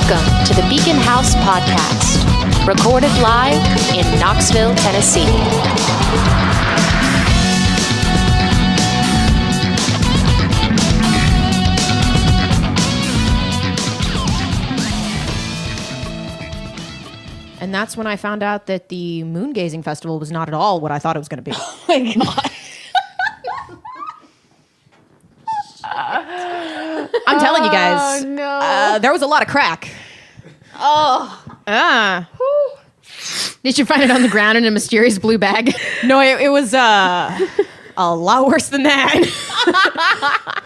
Welcome to the Beacon House Podcast, recorded live in Knoxville, Tennessee. And that's when I found out that the moon gazing festival was not at all what I thought it was going to be. Oh my God. I'm telling you guys, there was a lot of crack. Did you find it on the ground in a mysterious blue bag? No, it was a lot worse than that.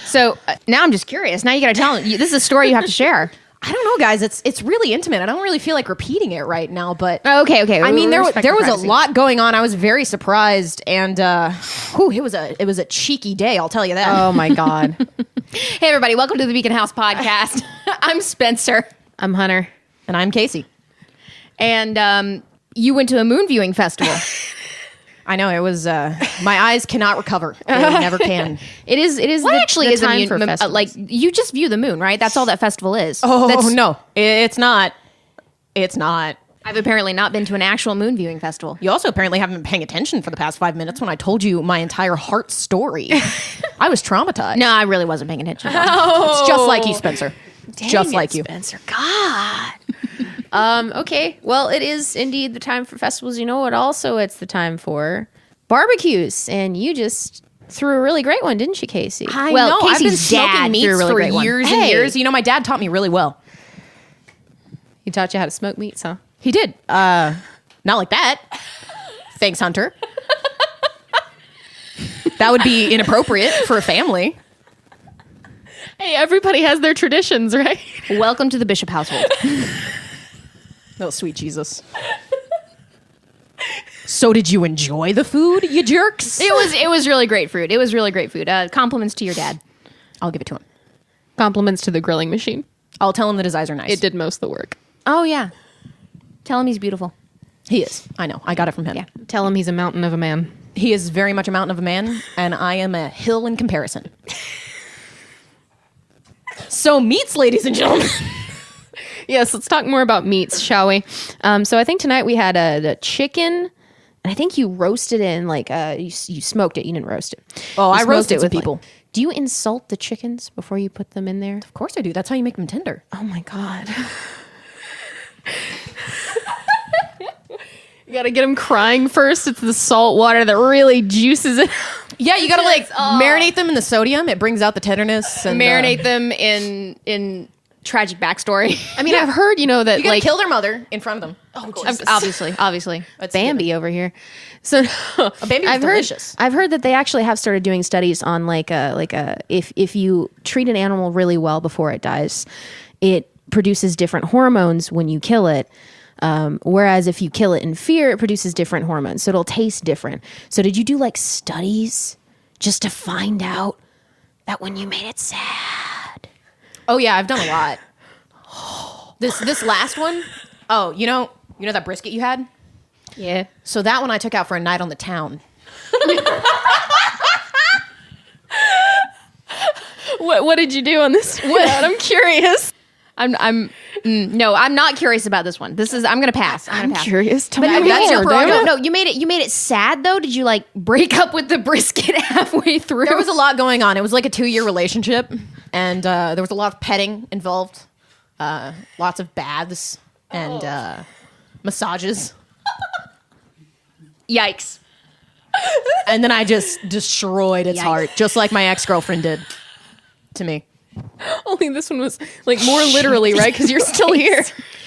So now I'm just curious. Now you got to tell me. This is a story you have to share. I don't know, guys. It's really intimate. I don't really feel like repeating it right now, but Okay. I mean, there was privacy. a lot going on. I was very surprised, and it was a cheeky day. I'll tell you that. Oh my God. Hey everybody, welcome to the Beacon House Podcast. I'm Spencer. I'm Hunter. And I'm Casey. And you went to a moon viewing festival. I know it was. My eyes cannot recover. They never can. It is. What the, actually the is a time moon for festivals? like you just view the moon, right? That's all that festival is. Oh no, it's not. It's not. I've apparently not been to an actual moon viewing festival. You also apparently haven't been paying attention for the past 5 minutes when I told you my entire heart story. I was traumatized. No, I really wasn't paying attention. It's just like you, Spencer. Just like you. Spencer. God. Okay. Well, it is indeed the time for festivals. You know what? Also, it's the time for barbecues. And you just threw a really great one, didn't you, Casey? I know. I've been Casey's dad smoking meats threw a really for great one. years and years. You know, my dad taught me really well. He taught you how to smoke meats, huh? He did. Not like that. Thanks, Hunter. That would be inappropriate for a family. Hey, everybody has their traditions, right? Welcome to the Bishop household. Oh, sweet Jesus. So did you enjoy the food, you jerks? It was really great food. It was really great food. Compliments to your dad. I'll give it to him. Compliments to the grilling machine. I'll tell him that his eyes are nice. It did most of the work. Oh yeah. Tell him he's beautiful. He is. I know. I got it from him. Yeah. Tell him he's a mountain of a man. He is very much a mountain of a man, and I am a hill in comparison. So meats, ladies and gentlemen. Yes, let's talk more about meats, shall we? So I think tonight we had a chicken, and I think you roasted it in you smoked it. You didn't roast it. Oh, You I smoked roasted it some with, people. Do you insult the chickens before you put them in there? Of course I do. That's how you make them tender. Oh my God. You gotta get them crying first. It's the salt water that really juices it. Yeah, you gotta marinate them in the sodium. It brings out the tenderness. And Marinate them in tragic backstory. I mean, I've heard, that You gotta kill their mother in front of them. Oh, Obviously. That's Bambi over here. So Bambi was delicious. I've heard that they actually have started doing studies on if you treat an animal really well before it dies, it produces different hormones when you kill it. Whereas if you kill it in fear, it produces different hormones. So it'll taste different. So did you do studies just to find out that when you made it sad? Oh yeah, I've done a lot. This last one. Oh, you know that brisket you had? Yeah. So that one I took out for a night on the town. What did you do on this one? I'm curious. No, I'm not curious about this one. I'm gonna pass. I'm gonna pass. Curious. Tell But me that's your more, prerogative. damn it. No, you made it sad though. Did you break up with the brisket halfway through? There was a lot going on. It was like a 2-year relationship, and there was a lot of petting involved, lots of baths and massages. Yikes. And then I just destroyed its heart, just like my ex-girlfriend did to me. Only this one was more literally, right? Because you're still here.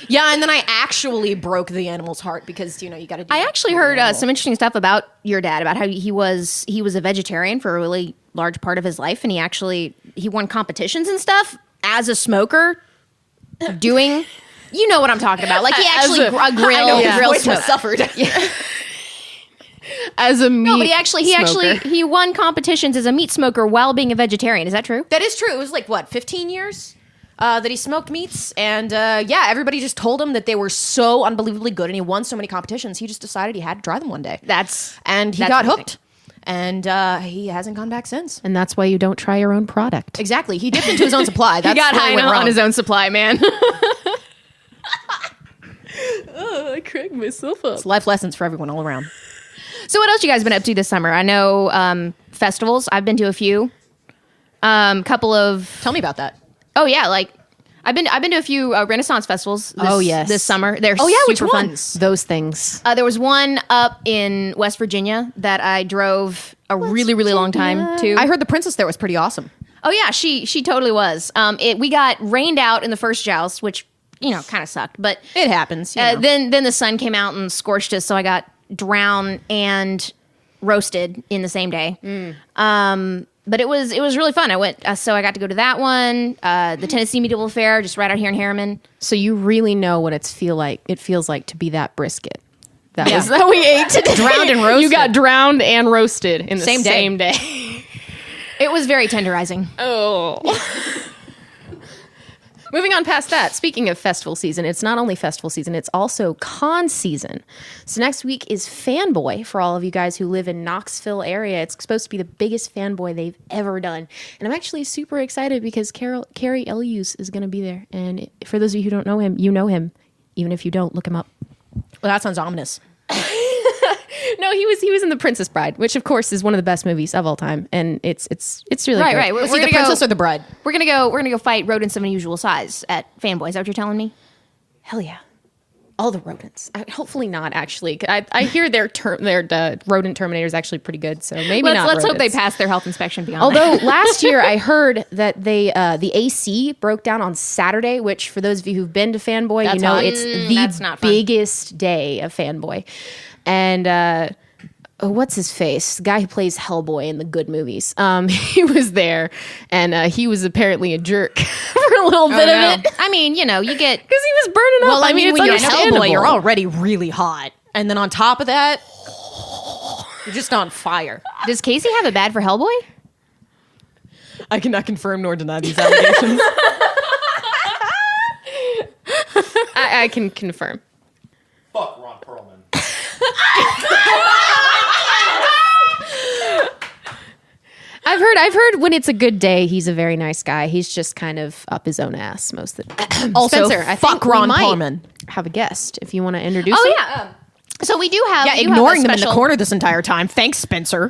Yeah, and then I actually broke the animal's heart because you got to. I actually heard some interesting stuff about your dad, about how he was a vegetarian for a really large part of his life, and he won competitions and stuff as a smoker, doing. You know what I'm talking about? He actually grill smoked. Suffered. As a meat No, but he smoker. actually won competitions as a meat smoker while being a vegetarian. Is that true? That is true. It was 15 years that he smoked meats, and everybody just told him that they were so unbelievably good, and he won so many competitions. He just decided he had to try them one day, and he got hooked. And he hasn't gone back since. And that's why you don't try your own product. Exactly. He dipped into his own supply. That's He got where high he went on wrong. his own supply, man. I cracked myself up. It's life lessons for everyone all around. So what else you guys been up to this summer? I know festivals. I've been to a few. Couple of Tell me about that. oh yeah, like I've been to a few Renaissance festivals. This summer. They're Which super fun. ones? Those things. There was one up in West Virginia that I drove a really long time to. I heard the princess there was pretty awesome. Oh yeah, she totally was. We got rained out in the first joust, which kind of sucked, but It happens. You know. then the sun came out and scorched us, so I got drowned and roasted in the same day. But it was really fun. I went, so I got to go to that one, the Tennessee Medieval Fair, just right out here in Harriman. So you really know what it feels like to be that brisket. That Yeah. was that we ate today. Drowned and roasted. You got drowned and roasted in the Same day. same day. It was very tenderizing. Oh. Moving on past that, speaking of festival season, it's not only festival season, it's also con season. So next week is Fanboy for all of you guys who live in Knoxville area. It's supposed to be the biggest Fanboy they've ever done. And I'm actually super excited because Carrie Ellius is going to be there. And for those of you who don't know him, you know him. Even if you don't, look him up. Well, that sounds ominous. No, he was in The Princess Bride, which of course is one of the best movies of all time. And it's really Right, great. right. Was he the gonna princess go, or the bride? We're gonna go fight rodents of unusual size at Fanboy. Is that what you're telling me? Hell yeah. All the rodents. Hopefully not, actually. I hear their rodent Terminator is actually pretty good, so maybe not Let's hope they rodents. pass their health inspection beyond Although last year I heard that the AC broke down on Saturday, which for those of you who've been to Fanboy, That's you know hot. it's That's not the fun. biggest day of Fanboy. And what's his face? The guy who plays Hellboy in the good movies. He was there, and he was apparently a jerk for a little bit of it. I mean, you get Because he was burning up. Well, I mean, it's when you're understandable. Hellboy, you're already really hot. And then on top of that, you're just on fire. Does Casey have it bad for Hellboy? I cannot confirm nor deny these allegations. I can confirm. Fuck Ron Perlman. I've heard when it's a good day, he's a very nice guy. He's just kind of up his own ass most of the time. Also, Spencer, I fuck think we Ron might Perlman. have a guest if you want to introduce Oh him. yeah. So we do have Yeah, we do have ignoring a them in the special- corner this entire time. Thanks, Spencer.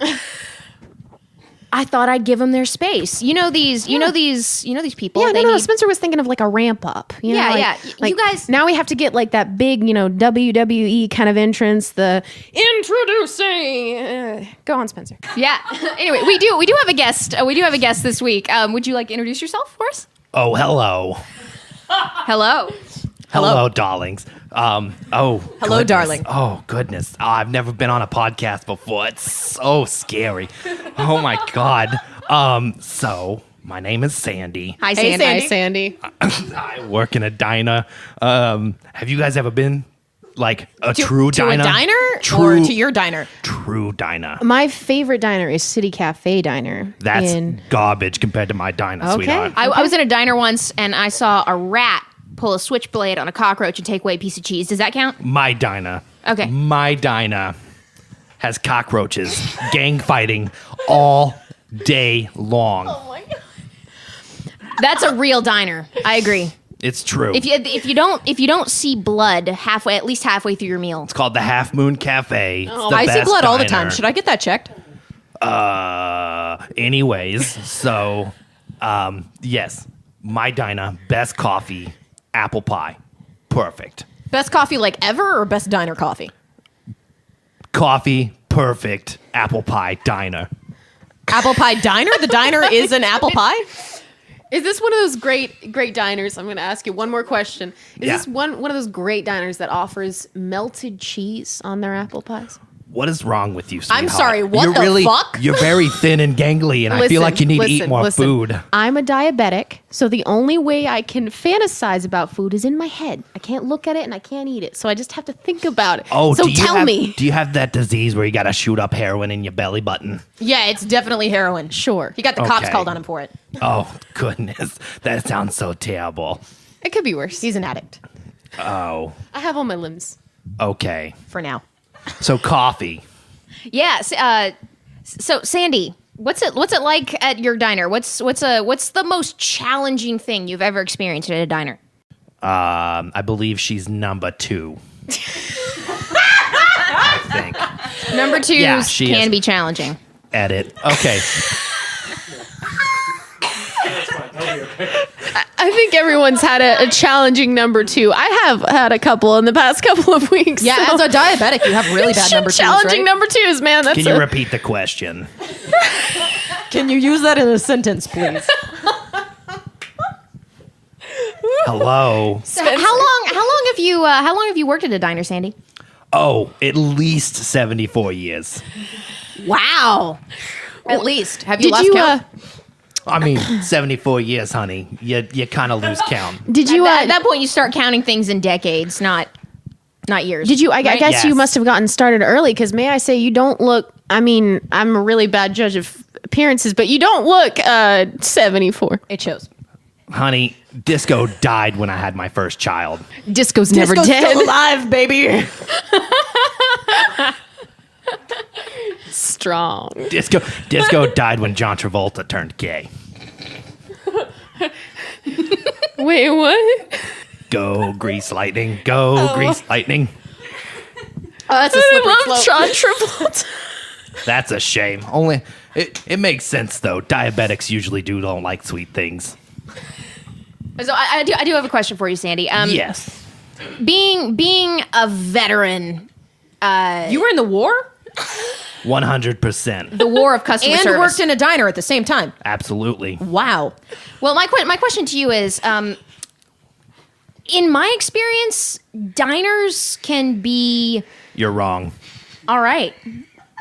I thought I'd give them their space. You know these people. Yeah, they no. need- Spencer was thinking of like a ramp up. You know, Yeah, like, yeah. like You guys- now we have to get like that big, WWE kind of entrance. The introducing. Go on, Spencer. Yeah. Anyway, we do have a guest. We do have a guest this week. Would you like to introduce yourself for us? Oh, hello. Hello. Hello, darlings. Hello, darling. Oh, goodness. I've never been on a podcast before. It's so scary. Oh, my God. So, my name is Sandy. Hi, Hey, Sandy. Sandy. I work in a diner. Have you guys ever been, like, a true To diner? a diner True, or to your diner? true diner. My favorite diner is City Cafe Diner. That's in garbage compared to my diner, Okay. sweetheart. I was in a diner once and I saw a rat pull a switchblade on a cockroach and take away a piece of cheese. Does that count? My diner. Okay. My diner has cockroaches gang fighting all day long. That's a real diner. I agree. It's true. If you don't see blood at least halfway through your meal. It's called the Half Moon Cafe. It's the I see best blood all the diner. time. Should I get that checked? Anyways, so yes, my diner, best coffee, apple pie, perfect. Best coffee like ever or best diner coffee? Coffee, perfect, apple pie, diner. Apple pie diner? The diner is an apple pie? Is this one of those great diners? I'm going to ask you one more question. Is Yeah. this one of those great diners that offers melted cheese on their apple pies? What is wrong with you, sweetheart? I'm sorry, what you're the fuck? You're very thin and gangly, and I feel like you need to eat more food. I'm a diabetic, so the only way I can fantasize about food is in my head. I can't look at it and I can't eat it, so I just have to think about it. Oh, so do you tell have, me. Do you have that disease where you got to shoot up heroin in your belly button? Yeah, it's definitely heroin. Sure. He got the cops Okay. called on him for it. Oh, goodness. That sounds so terrible. It could be worse. He's an addict Oh, I have all my limbs. okay. for now. So coffee. Yes. So, Sandy, what's it like at your diner? What's the most challenging thing you've ever experienced at a diner? I believe she's number 2. I think. Number 2 Yeah, she can is. be challenging. Edit. Okay. I think everyone's had a challenging number 2. I have had a couple in the past couple of weeks. Yeah, so- as a diabetic, you have really bad number 2s, challenging right? number 2s, man. That's Can you repeat the question? Can you use that in a sentence, please? Hello. So how long have you worked at a diner, Sandy? Oh, at least 74 years. Wow. At least. Have you Did lost you count? I mean, 74 years, honey. You kind of lose count. did you At that point, you start counting things in decades, not years. did you I right? guess you Yes. must have gotten started early, because may I say you don't look, I mean, I'm a really bad judge of appearances, but you don't look 74. It shows. Honey, Disco died when I had my first child. Disco's never Disco's dead. still alive, baby. Strong. Disco died when John Travolta turned gay. Wait, what? Go, Grease Lightning. Go, Grease Lightning. Oh, that's a I slippery love slope. John Travolta. That's a shame. Only it makes sense though. Diabetics usually don't like sweet things. So I do have a question for you, Sandy. Yes. Being a veteran, You were in the war 100%. the war of customer and service. worked in a diner at the same time. Absolutely. Wow. Well, my question to you is, in my experience, diners can be You're wrong. all right.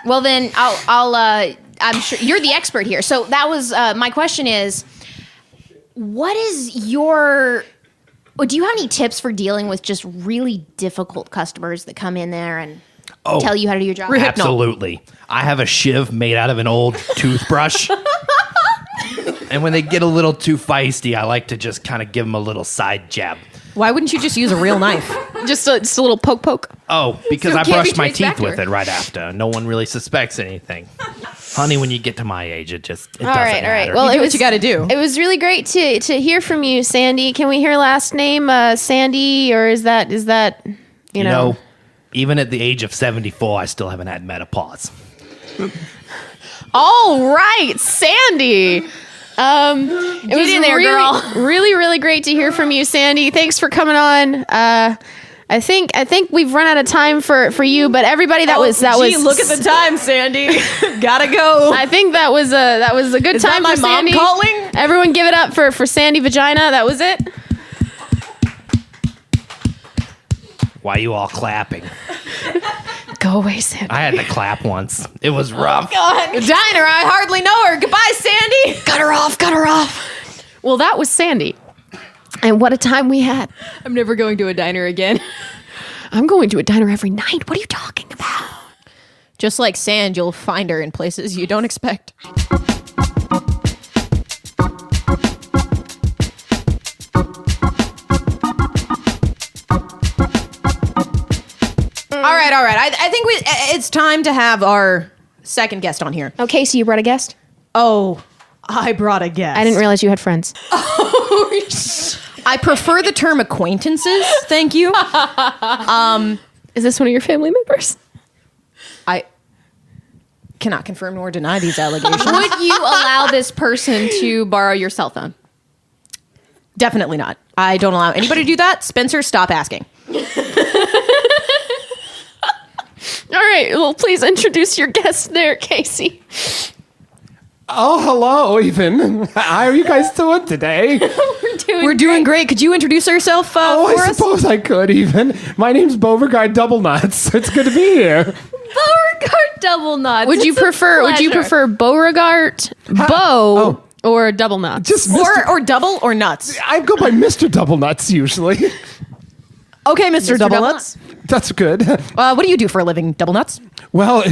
Well, then I'm sure you're the expert here. So that was my question is, what is your? Do you have any tips for dealing with just really difficult customers that come in there and tell you how to do your job? Absolutely. I have a shiv made out of an old toothbrush. And when they get a little too feisty, I like to just kind of give them a little side jab. Why wouldn't you just use a real knife? just a little poke. Oh, because So I it can't be brushed my traced back teeth to with her. it right after. No one really suspects anything. Honey, when you get to my age, it doesn't All right. matter. Well, You do it what was you gotta do. It was really great to hear from you, Sandy. Can we hear last name, Sandy, or is that you know, even at the age of 74, I still haven't had menopause. All right, Sandy. It was in there, really, girl. really, really great to hear from you, Sandy. Thanks for coming on. I think we've run out of time for you, but everybody that was Look at the time, Sandy. Gotta go. I think that was a good Is time that my for mom Sandy. calling? Everyone, give it up for Sandy Vagina. That was it. Why are you all clapping? Go away, Sandy. I had to clap once. It was rough. The diner. I hardly know her. Goodbye, Sandy. Cut her off. Well, that was Sandy. And what a time we had. I'm never going to a diner again. I'm going to a diner every night. What are you talking about? Just like sand, you'll find her in places you don't expect. All right. I think it's time to have our second guest on here. Okay, so you brought a guest? Oh, I brought a guest. I didn't realize you had friends. I prefer the term acquaintances. Thank you. Is this one of your family members? I cannot confirm nor deny these allegations. Would you allow this person to borrow your cell phone? Definitely not. I don't allow anybody to do that. Spencer, stop asking. All right, well, please introduce your guest there, Casey. Oh, hello, Ethan. How are you guys doing today? We're doing great. Could you introduce yourself Oh, for I us? suppose I could, even. My name's Beauregard Double Nuts. It's good to be here. Beauregard double nuts. Would you prefer Beauregard, Bow, or Double Nuts? Just Mr. Or double or nuts? I go by Mr. Double Nuts usually. Okay, Mr. Double Double Nuts. That's good. What do you do for a living, Double Nuts? Well,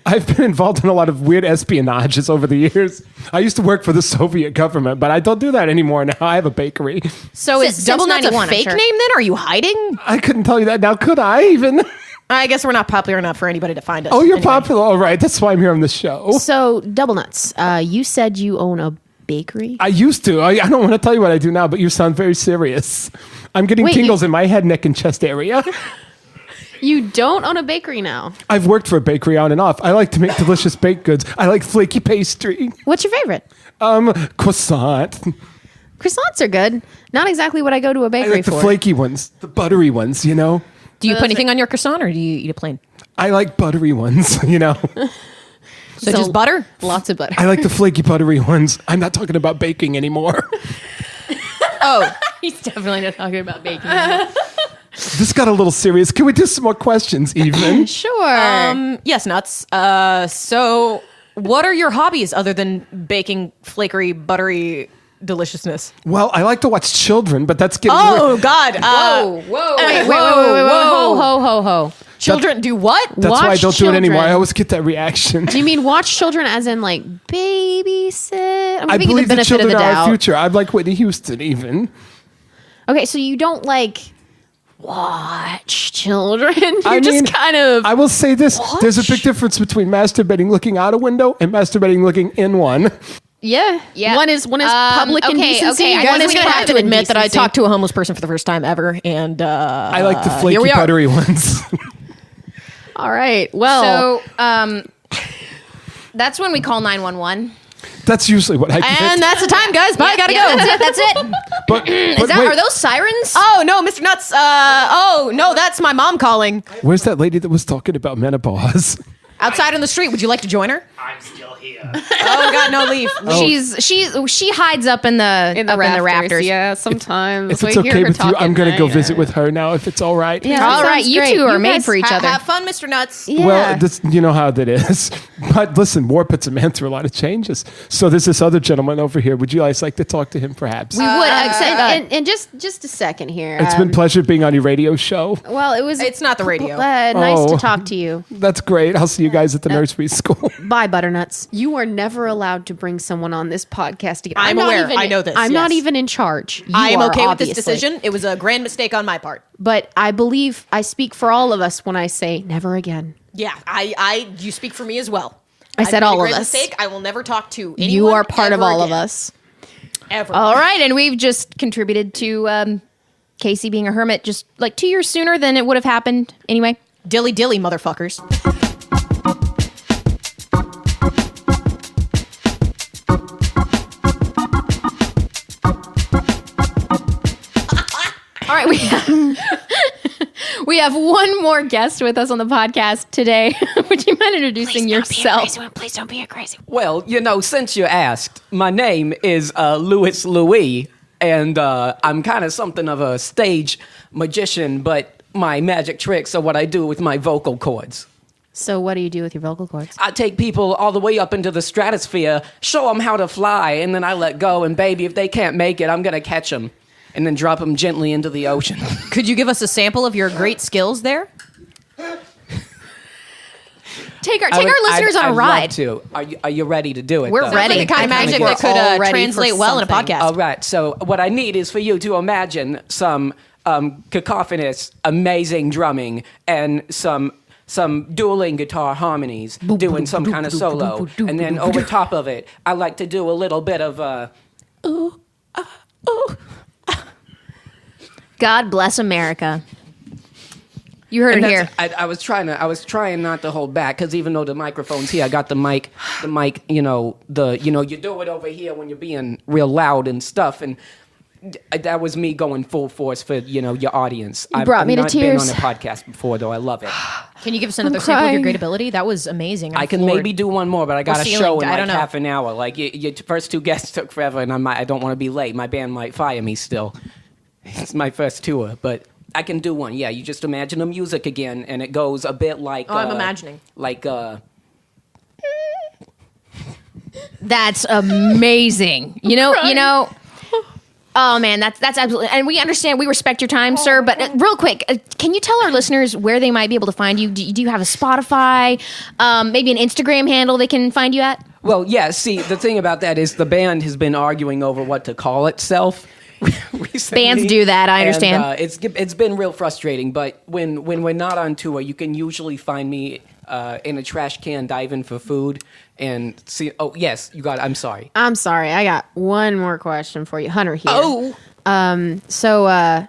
I've been involved in a lot of weird espionages over the years. I used to work for the Soviet government, but I don't do that anymore now. I have a bakery. So Since is Double Nuts a 91, I'm fake sure. name then? Are you hiding? I couldn't tell you that now, could I even? I guess we're not popular enough for anybody to find us. Oh, you're anyway. popular. All right. That's why I'm here on the show. So, Double Nuts, you said you own a bakery? I used to. I don't want to tell you what I do now, but you sound very serious. I'm getting Wait, tingles in my head, neck, and chest area. You don't own a bakery now. I've worked for a bakery on and off. I like to make delicious baked goods. I like flaky pastry. What's your favorite? Croissant. Croissants are good. Not exactly what I go to a I bakery like the for. flaky ones, the buttery ones, you know? Do you put anything on your croissant or do you eat it plain? I like buttery ones, you know? So just butter? Lots of butter. I like the flaky buttery ones. I'm not talking about baking anymore. Oh, He's definitely not talking about baking. This got a little serious. Can we do some more questions, even? Sure. yes, Nuts. So what are your hobbies other than baking flakery, buttery deliciousness? Well, I like to watch children, but that's getting Oh, God. whoa. Wait, whoa. Ho. Children do what? That's why I watch don't do it anymore. children. I always get that reaction. Do you mean watch children as in like babysit? I'm I giving you believe the benefit of children the are our doubt. future. I'm like Whitney Houston, even. Okay, so you don't like watch children. You I mean, just kind of. I will say this. There's a big difference between masturbating looking out a window and masturbating looking in one. yeah. One is public okay, indecency. okay, I One guess is I'm gonna have to private admit that I indecency. talked to a homeless person for the first time ever, and I like the here flaky we are. buttery ones. All right. Well, So, that's when we call 911. That's usually what I get. And that's the time, guys. Bye. Gotta go. That's it. but Is that, wait, are those sirens? Oh no, Mr. Nuts. Oh no, that's my mom calling. where's that lady that was talking about menopause? Outside on the street. Would you like to join her? I'm still here. Oh God, no, leave. She hides up in the rafters. Yeah, sometimes. If it's okay with you, I'm going to go visit with her now, if it's all right. Yeah. All right, Sounds you great. two are You made guys for each other. Have fun, Mr. Nuts. Yeah. Well, you know how that is. But listen, war puts a man through a lot of changes. So there's this other gentleman over here. Would you guys like to talk to him, perhaps? we would. And just a second here. It's been a pleasure being on your radio show. Well, it was. It's not the radio. Nice Oh. to talk to you. That's great. I'll see you guys at the nursery school. Bye, Butternuts. You are never allowed to bring someone on this podcast again. I'm not aware. even- I know this, I'm not yes. even in charge. You I am are, okay with this obviously. decision. It was a grand mistake on my part. But I believe I speak for all of us when I say never again. Yeah, you speak for me as well. I said made a all of grand us. Mistake. I will never talk to anyone. You are part of ever all of again. us. Ever. All right, and we've just contributed to Casey being a hermit just like 2 years sooner than it would have happened anyway. Dilly dilly, motherfuckers. All right, we have one more guest with us on the podcast today. Would you mind introducing yourself? Please don't be a crazy. Well, since you asked, my name is Louis Louis, and I'm kind of something of a stage magician, but my magic tricks are what I do with my vocal cords. So what do you do with your vocal cords? I take people all the way up into the stratosphere, show them how to fly, and then I let go, and baby, if they can't make it, I'm going to catch them, and then drop them gently into the ocean. Could you give us a sample of your great skills there? Take our listeners on a ride. I'd love to. Are you ready to do it? We're though? ready. Like the kind of magic that could all ready translate for well in a something. podcast. All right. So what I need is for you to imagine some cacophonous, amazing drumming and some dueling guitar harmonies doing some kind of solo, and then over top of it, I like to do a little bit of ooh. God bless America. You heard And it here. I was trying not to hold back, because even though the microphone's here, I got the mic, you do it over here when you're being real loud and stuff, and that was me going full force for your audience. I've brought me to not tears. been on a podcast before, though. I love it. Can you give us another sample of your crying. great ability? That was amazing. I'm I can floored. maybe do one more, but I got a ceiling, show in I like don't know. half an hour. Like your first two guests took forever, and I don't want to be late. My band might fire me still. It's my first tour, but I can do one. Yeah, you just imagine the music again, and it goes a bit like. Oh, I'm imagining. Like. That's amazing. You know. Oh man, that's absolutely, and we understand. We respect your time, sir. But real quick, can you tell our listeners where they might be able to find you? Do you have a Spotify, maybe an Instagram handle they can find you at? Well, yeah. See, the thing about that is the band has been arguing over what to call itself, recently. Bands do that, I understand. And, it's been real frustrating, but when we're not on tour, you can usually find me in a trash can diving for food and see. Oh yes, you got it. I'm sorry. I'm sorry. I got one more question for you, Hunter. Here. Oh, So,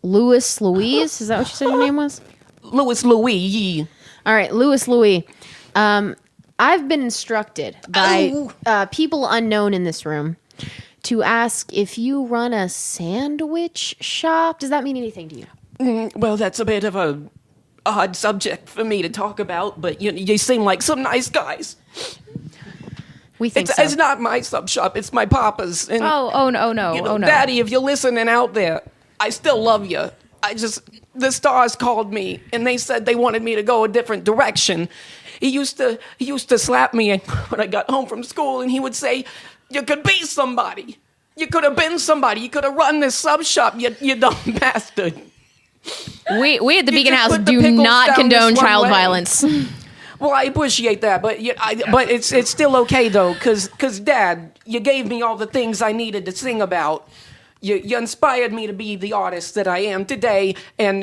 Louise, is that what you said your name was? Louis Louis. All right, Louis Louis. I've been instructed by people unknown in this room to ask if you run a sandwich shop. Does that mean anything to you? Well, that's a bit of a odd subject for me to talk about, but you seem like some nice guys. We think It's, so. it's not my sub shop; it's my papa's. And, Oh no. no, Daddy, if you're listening out there, I still love you. The stars called me and they said they wanted me to go a different direction. He used to slap me when I got home from school, and he would say, "You could be somebody. You could have been somebody. You could have run this sub shop. You dumb bastard." We at the Beacon just House put the do pickles not down condone this one child way. violence. Well, I appreciate that, but but it's still okay though, cause Dad, you gave me all the things I needed to sing about. You inspired me to be the artist that I am today, and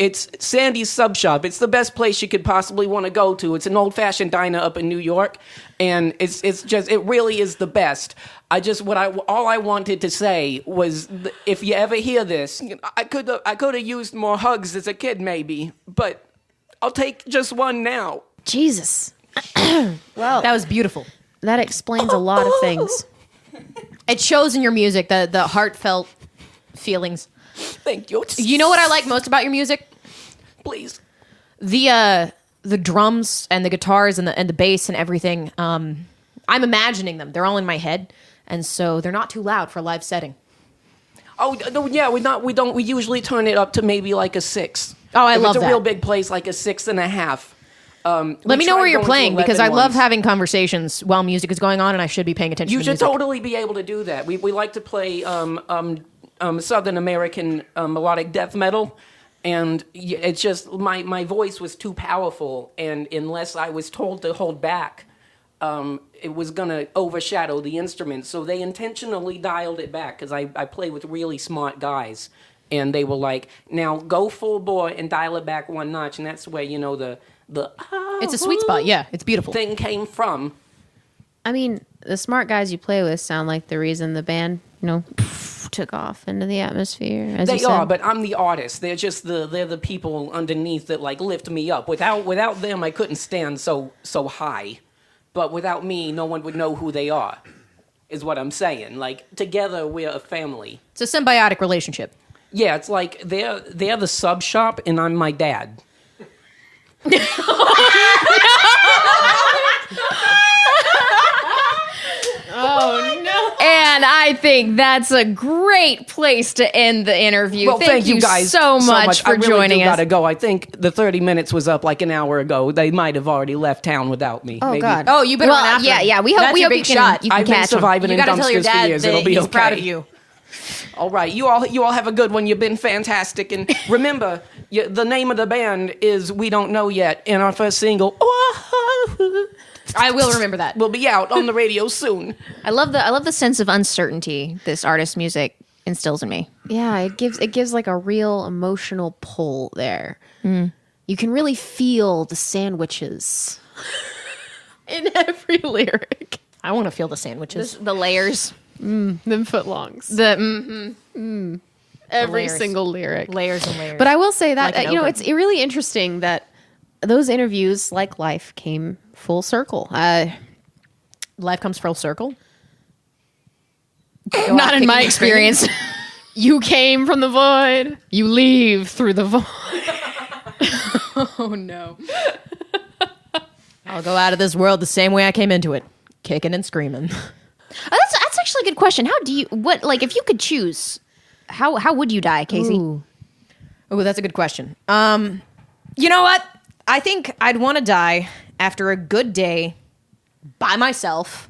it's Sandy's Sub Shop. It's the best place you could possibly want to go to. It's an old-fashioned diner up in New York, and it really is the best. All I wanted to say was, if you ever hear this, I could have used more hugs as a kid, maybe, but I'll take just one now. Jesus. Well, that was beautiful. That explains a lot of things. It shows in your music the heartfelt feelings. Thank you. You know what I like most about your music? Please. The drums and the guitars and the bass and everything. I'm imagining them. They're all in my head, and so they're not too loud for a live setting. Oh no, yeah, we usually turn it up to maybe like a 6. Oh, I if love it's a that. real big place, like a 6.5. Let me know where you're playing, because I love having conversations while music is going on, and I should be paying attention You to should music. totally be able to do that. We like to play Southern American melodic death metal, and it's just my voice was too powerful, and unless I was told to hold back, it was gonna overshadow the instrument. So they intentionally dialed it back, because I play with really smart guys, and they were like, "Now go full bore and dial it back one notch," and that's where the It's a sweet spot. Yeah, it's beautiful. thing came from. I mean, the smart guys you play with sound like the reason the band, took off into the atmosphere. As They you said. are, but I'm the artist. They're just they're the people underneath that like lift me up. Without them, I couldn't stand so high. But without me, no one would know who they are. Is what I'm saying. Like together, we're a family. It's a symbiotic relationship. Yeah, it's like they're the sub shop, and I'm my dad. And I think that's a great place to end the interview. Well, thank you guys so much for I really joining us. Gotta go. I think the 30 minutes was up like an hour ago. They might have already left town without me. Oh, Maybe. God. Oh, you better Well, run after yeah, him. yeah. We hope That's we your hope big shot. you can I've been catch him. surviving You in got to tell your dumpsters for dad years. that It'll be he's okay. proud of you. All right, you all have a good one. You've been fantastic, and remember, the name of the band is We Don't Know Yet, and our first single I will remember that. will be out on the radio soon. I love the sense of uncertainty this artist's music instills in me. Yeah, it gives like a real emotional pull there. You can really feel the sandwiches in every lyric. I want to feel the sandwiches. The layers, Them footlongs. Every layers. single lyric. Layers and layers. But I will say that Like an ogre. it's really interesting that those interviews, like life, came full circle. Life comes full circle. Not in my experience. You came from the void. You leave through the void. Oh no! I'll go out of this world the same way I came into it, kicking and screaming. That's actually a good question. How do you if you could choose, how would you die, Casey? Ooh, that's a good question. You know what? I think I'd want to die after a good day by myself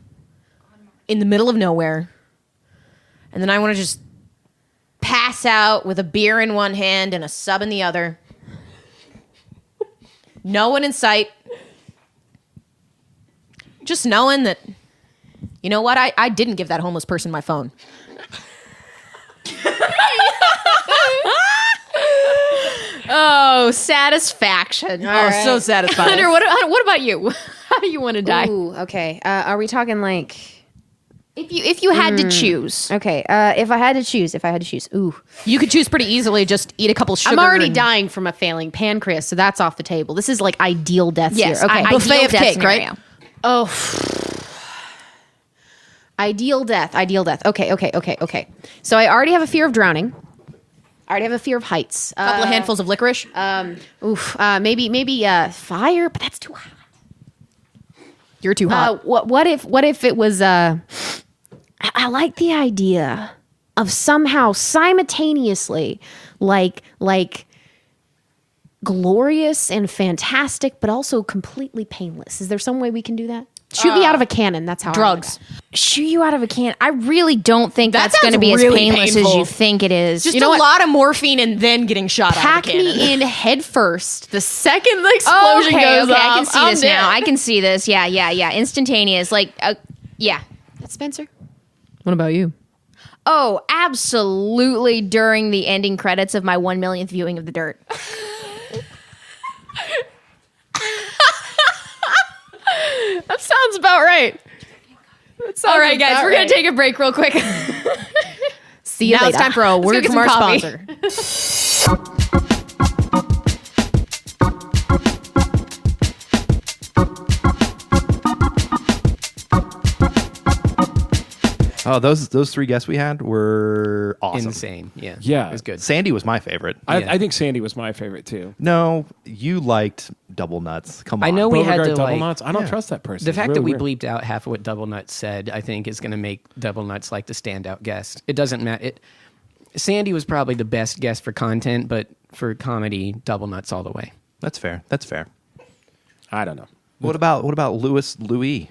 in the middle of nowhere. And then I want to just pass out with a beer in one hand and a sub in the other. No one in sight. Just knowing that, you know what? I didn't give that homeless person my phone. Oh, satisfaction. Oh, so satisfying. Hunter, what about you? How do you want to die? Ooh, okay. Are we talking like? If you had to choose. Okay. If I had to choose. Ooh, You could choose pretty easily. Just eat a couple sugar. I'm already and- dying from a failing pancreas, so that's off the table. This is like ideal death Yes, here. Okay. Buffet ideal of death cake, scenario. right? Ideal death. Okay. So I already have a fear of drowning. I already have a fear of heights. A couple of handfuls of licorice. Maybe fire, but that's too hot. You're too hot. What if it was? I like the idea of somehow simultaneously, like glorious and fantastic, but also completely painless. Is there some way we can do that? Shoot me out of a cannon. That's how. Drugs. Shoot you out of a can. I really don't think That that's going to sounds be as really painless painful. as you think it is. Just you know a what? lot of morphine and then getting shot Pack out of a cannon. me in head first. The second the explosion goes okay, off, I can see I'm this dead. now. I can see this. Yeah. Instantaneous. Yeah. That's Spencer. What about you? Oh, absolutely during the ending credits of my 1 millionth viewing of The Dirt. That sounds about right. All right, guys, We're going to take a break real quick. See you Now later. it's time for a word get from some our coffee. sponsor. Oh, those three guests we had were awesome. Insane. Yeah. Yeah. It was good. Sandy was my favorite. I think Sandy was my favorite too. No, you liked Double Nuts. Come on. I know we had Beauregard to Double like. Nuts. I don't trust that person. The It's fact really that we weird. bleeped out half of what Double Nuts said, I think, is going to make Double Nuts like the standout guest. It doesn't matter. Sandy was probably the best guest for content, but for comedy, Double Nuts all the way. That's fair. I don't know. What about Louis?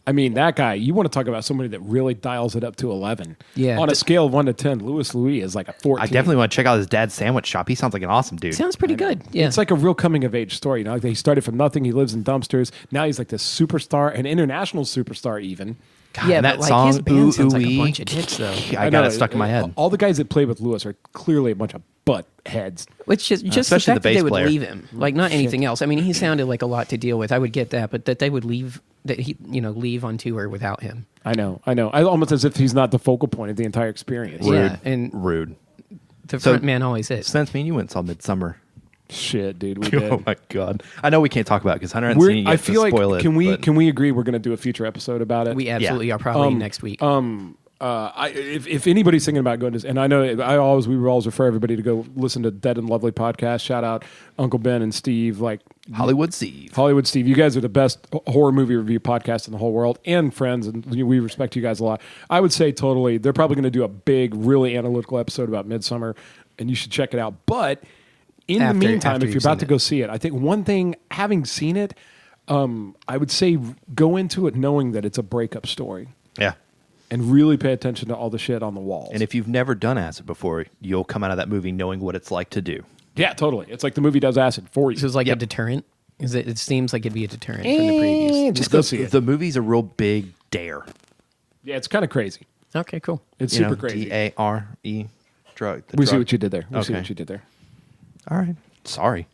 I mean, that guy, you want to talk about somebody that really dials it up to 11. Yeah. On a scale of 1 to 10, Louis is like a 14. I definitely want to check out his dad's sandwich shop. He sounds like an awesome dude. Sounds pretty good. Yeah. It's like a real coming of age story. You know, like he started from nothing. He lives in dumpsters. Now he's like this superstar, an international superstar even. God, yeah, and but that like song, his band sounds like a Ooh-Wee, bunch of hits, though. I got know, it stuck in my head. All the guys that play with Lewis are clearly a bunch of butt heads. Which is just the especially fact the that they bass would player. leave him, like not anything else. I mean, he sounded like a lot to deal with. I would get that, but that they would leave, that he, leave on tour without him. I know. Almost as if he's not the focal point of the entire experience. Yeah, and Rude. the So- front man always is. Since me and you went and saw Midsummer. Shit, dude. We did. Oh my god! I know we can't talk about it because Hunter hasn't seen it yet I to feel like spoil it. can but- we agree we're going to do a future episode about it? We absolutely are probably next week. If anybody's thinking about going to, and I know we would always refer everybody to go listen to Dead and Lovely podcast. Shout out Uncle Ben and Steve, like Hollywood Steve. Hollywood Steve. You guys are the best horror movie review podcast in the whole world, and friends, and we respect you guys a lot. I would say totally. They're probably going to do a big, really analytical episode about Midsummer, and you should check it out. But in the meantime, after if you're you've about seen to it. go see it, I think one thing, having seen it, I would say go into it knowing that it's a breakup story. Yeah. And really pay attention to all the shit on the walls. And if you've never done acid before, you'll come out of that movie knowing what it's like to do. yeah, totally. It's like the movie does acid for you. So it's like Yep. a deterrent. It seems like it'd be a deterrent from the previews. Just go see it. The movie's a real big dare. Yeah, it's kind of crazy. Okay, cool. It's You know, super crazy. D-A-R-E drug. the We see drug. what you did there. We see Okay. what you did there. All right. Sorry.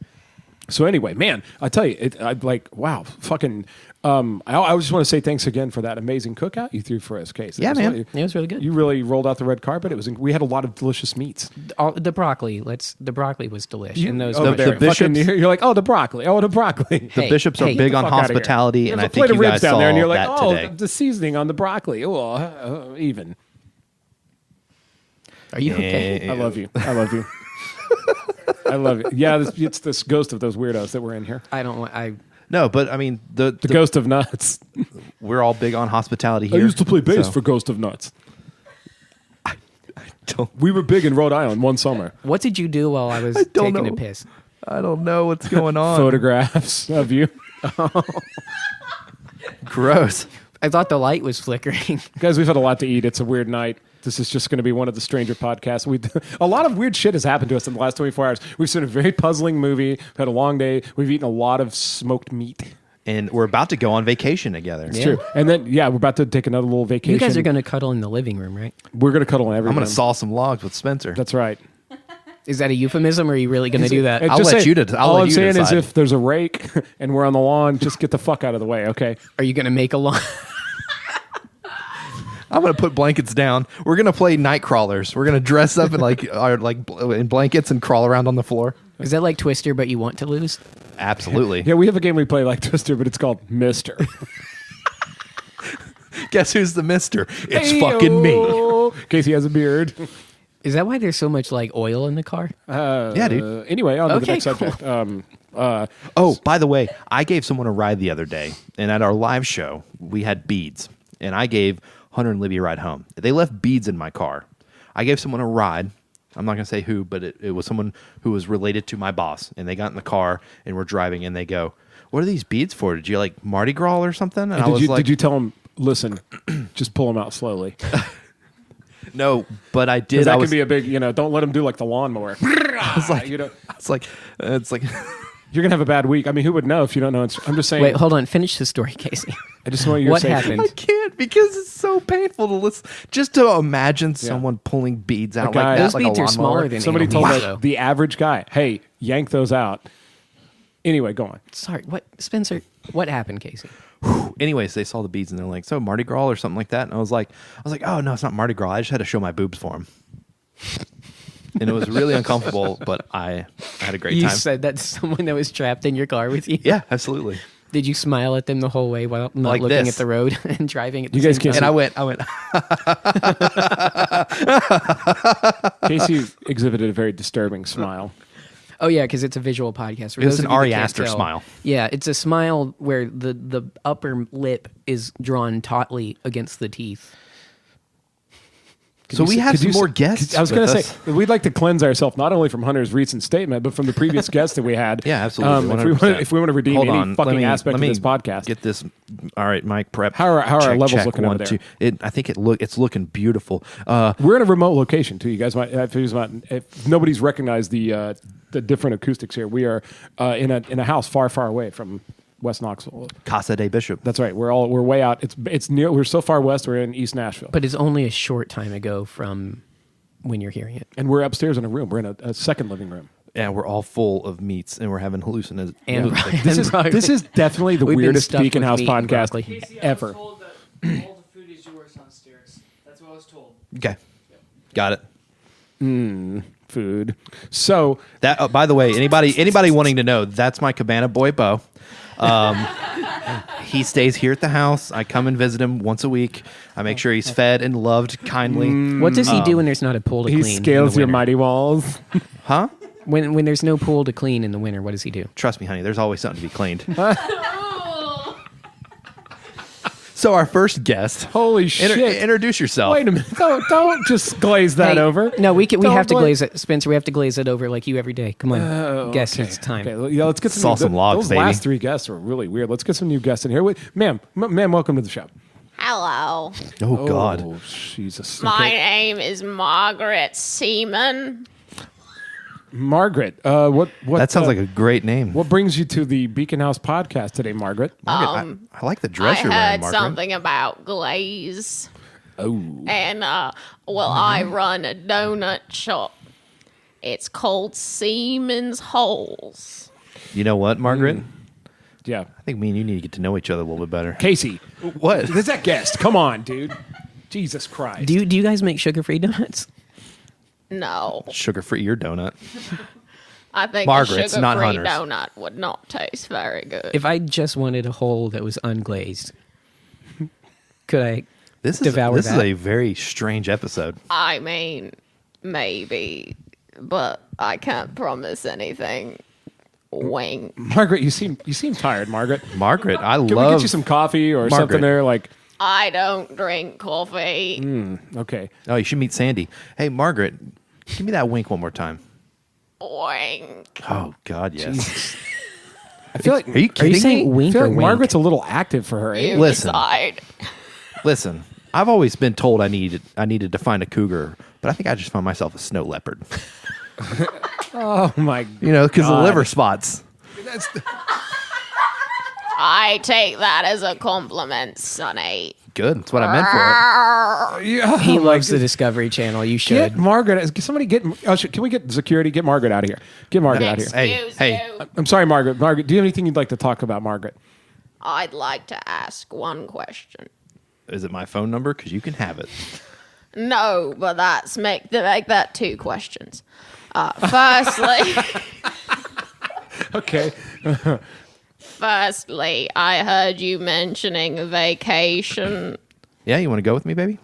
So anyway, man, I tell you, I'd like, wow, fucking. I just want to say thanks again for that amazing cookout you threw for us, Case. Yeah, man. It was really good. You really rolled out the red carpet. We had a lot of delicious meats. The broccoli. The broccoli was delicious. And those Oh, the there. bishops- Fucking, you're like, oh, the broccoli. Oh, the broccoli. The Hey, bishops are hey, big Get on the fuck outta here. hospitality, and There's I a think plate you of ribs guys down saw there, and you're like, that oh, today. the seasoning on the broccoli. Oh, even. Are you okay? I love you. I love you. I love you. Yeah, it's this ghost of those weirdos that were in here. I don't want. No, but I mean, The ghost of nuts. we're all big on hospitality here. I used to play bass so- for Ghost of Nuts. Don't- We were big in Rhode Island one summer. What did you do while I was don't taking know. a piss? I don't know what's going on. Photographs of you. Gross. I thought the light was flickering. Guys, we've had a lot to eat. It's a weird night. This is just going to be one of the stranger podcasts. A lot of weird shit has happened to us in the last 24 hours. We've seen a very puzzling movie. We've had a long day. We've eaten a lot of smoked meat. And we're about to go on vacation together. It's true. And then, we're about to take another little vacation. You guys are going to cuddle in the living room, right? We're going to cuddle on I'm everyone. going to saw some logs with Spencer. That's right. Is that a euphemism, or are you really going to do that? I'll Just let say- you to- I'll all let I'm you saying is decide. if there's a rake and we're on the lawn, just get the fuck out of the way, okay? Are you going to make a lawn? I'm gonna put blankets down. We're gonna play night crawlers. We're gonna dress up in in blankets and crawl around on the floor. Is that like Twister, but you want to lose? Absolutely. Yeah, we have a game we play like Twister, but it's called Mister. Guess who's the mister? It's fucking me. Casey has a beard. Is that why there's so much like oil in the car? Yeah, dude. Anyway, on to the Okay, next subject. Oh, by the way, I gave someone a ride the other day, and at our live show, we had beads, and I gave Hunter and Libby a ride home. They left beads in my car. I gave someone a ride. I'm not going to say who, but it was someone who was related to my boss, and they got in the car, and we're driving, and they go, "What are these beads for? Did you like Mardi Gras or something?" And I was like, did you tell them, listen, just pull them out slowly? "No," but I did. Because that I was, could be a big, don't let them do like the lawnmower. it's like, it's like, You're going to have a bad week. I mean, who would know if you don't know? I'm just saying. Wait, hold on. Finish the story, Casey. I just want your What safety. happened? I can't because it's so painful to listen. Just to imagine someone pulling beads out guy- like that. Those like beads a are lawnmower. smaller than Somebody anal told beads, like, though. the average guy, hey, yank those out. Anyway, go on. Sorry, what, Spencer? What happened, Casey? Anyways, they saw the beads and they're like, "So Mardi Gras or something like that?" And I was like, "Oh no, it's not Mardi Gras. I just had to show my boobs for him." And it was really uncomfortable, but I had a great You time. said that to someone that was trapped in your car with you. Yeah, absolutely. Did you smile at them the whole way while not Like looking this. at the road and driving at the You guys same can't time? And I went. Casey exhibited a very disturbing smile. Oh yeah, because it's a visual podcast. For It was those an of you Ari that can't Aster tell, smile. Yeah, it's a smile where the upper lip is drawn tautly against the teeth. So we have some more guests. I was with going to us. say, we'd like to cleanse ourselves not only from Hunter's recent statement, but from the previous guests that we had. Yeah, absolutely. If we want to redeem Hold any on. fucking Let me- aspect let of me this podcast. Get this. All right, mic prep. How are our levels check, looking over 1, there? 2. I think it's looking beautiful. We're in a remote location too. You guys might, if nobody's recognized the different acoustics here, we are in a house far, far away from West Knoxville. Casa de Bishop. That's right. We're way out. It's near. We're so far west. We're in East Nashville, But it's only a short time ago from when you're hearing it. and we're upstairs in a room. We're in a second living room. And we're all full of meats, and we're having hallucinations. And This is definitely the We've been weirdest stuffed Beacon with House meat and podcast broccoli. Casey, ever. I was told that all the food is yours downstairs. That's what I was told. Okay, got it. Food. So That. By the way, anybody wanting to know, that's my Cabana boy Bo. He stays here at the house. I come and visit him once a week. I make sure he's fed and loved kindly. What does he do when there's not a pool to he clean? scales in the your winter? mighty walls. Huh? When there's no pool to clean in the winter, what does he do? Trust me, honey. There's always something to be cleaned. So our first guest. Holy shit! Introduce yourself. Wait a minute! Don't just glaze that Hey, over. No, we Don't have to glaze it, Spencer. We have to glaze it over like you every day. Come on, guess it's time. Okay, yeah, let's get some. Saw some logs, those baby. last 3 guests are really weird. Let's get some new guests in here. Wait, ma'am, welcome to the show. Hello. Oh God. Oh, Jesus. My Okay. name is Margaret Seaman. Margaret. What? That sounds like a great name. What brings you to the Beacon House podcast today, Margaret? Margaret, I like the I dress you're wearing, heard Margaret. something about glaze. Oh, And, I run a donut shop. It's called Seaman's Holes. You know what, Margaret? yeah. I think me and you need to get to know each other a little bit better. Casey, What? there's that guest. Come on, dude. Jesus Christ. Do you guys make sugar-free donuts? No. Sugar-free your donut. I think Margaret's, a not sugar-free Hunter's. donut would not taste very good. If I just wanted a hole that was unglazed, could I This is devour this that? is a very strange episode. I mean, maybe, but I can't promise anything. Wing. Margaret, you seem tired, Margaret. Margaret, I Can we love get you some coffee or Margaret. something there? Like, I don't drink coffee. okay. Oh, you should meet Sandy. Hey, Margaret, give me that wink one more time. Wing. Oh God, yes. I feel like Are you kidding saying me? I wink feel or like wink? Margaret's a little active for her age. You Listen. decide. Listen, I've always been told I needed to find a cougar, but I think I just found myself a snow leopard. Oh my! You know, because the God. liver spots. I take that as a compliment, Sonny. Good. That's what I meant for it. Yeah, He loves the Discovery Channel. You should. Get Margaret. Somebody get. Can we get security? Get Margaret out of here. Get Margaret out of here. Hey, Excuse hey. you. I'm sorry, Margaret. Margaret, do you have anything you'd like to talk about, Margaret? I'd like to ask one question. Is it my phone number? Because you can have it. No, but that's make that 2 questions. Firstly, Okay. firstly, I heard you mentioning a vacation. Yeah, you want to go with me, baby?